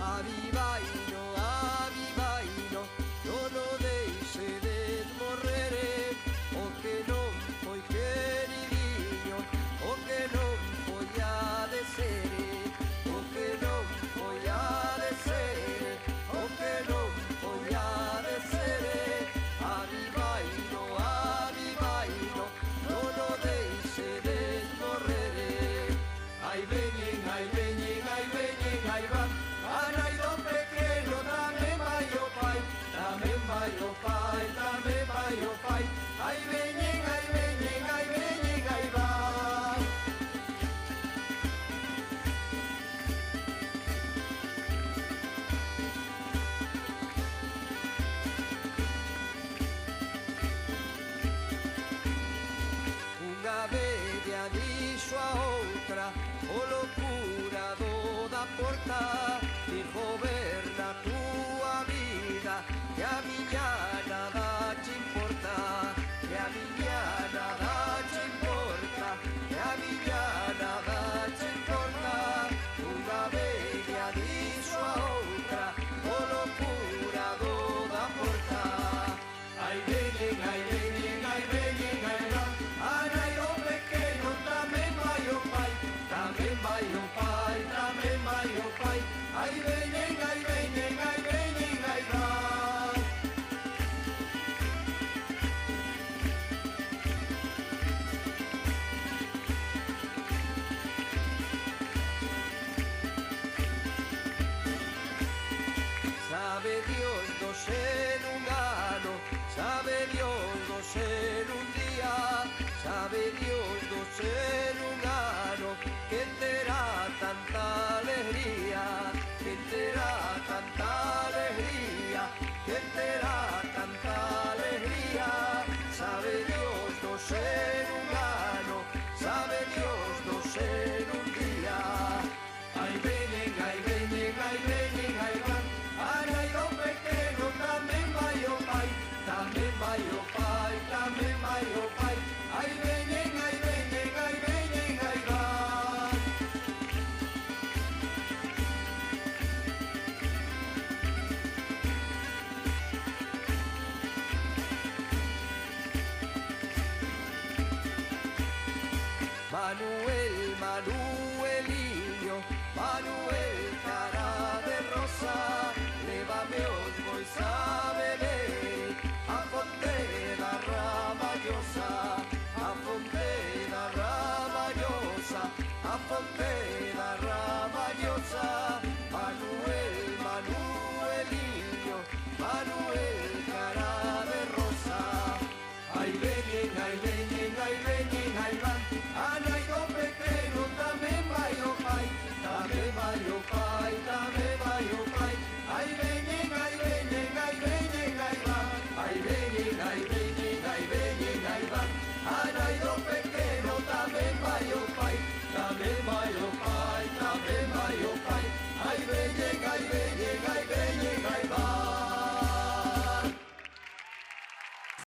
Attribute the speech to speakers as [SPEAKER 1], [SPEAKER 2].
[SPEAKER 1] avivaino, non o deixe de morrer, o que non foi queridinho, o que non foi a de ser, o que non foi a de ser, o que non foi a de ser, avivaino, non o deixe de morrer. Ai veñen, ai veñen, ai veñen, ai van, a nai do pequeno tamén vai o pai, tamén vai o pai, tamén vai o pai, ai veñen, ai veñen, ai veñen, ai van. Unha vella dixo a outra, o locurado da porta, dixo ver na túa vida, que a miña nada te importa, que a miña nada te importa, que a miña nada te importa. Unha vella dixo a outra, o locurado da porta. Ai veñen, ai veñen, ai veñen, ai van, a nai do pequeno tamén vai o pai, tamén vai o pai, tamén vai o pai, ai veñen, ai veñen, ai veñen, ai van. Sabe Dios do ser un ano, sabe Dios do ser un día, sabe Dios do ser un ano, que terá tanta alegría, que terá tanta alegría, que terá tanta alegría. Sabe Dios do ser un ano, sabe Dios do ser un día. Ai veñen, ai veñen, ai veñen, ai van, a nai do pequeno tamén vai o pai, tamén vai o pai, tamén vai o pai, ai veñen, ai veñen, ai veñen, ai van. Manuel, Manueliño, Manuel cara de rosa, lévame os bois a beber, a fonte da Ramallosa, a fonte da Ramallosa, a fonte da Ramallosa.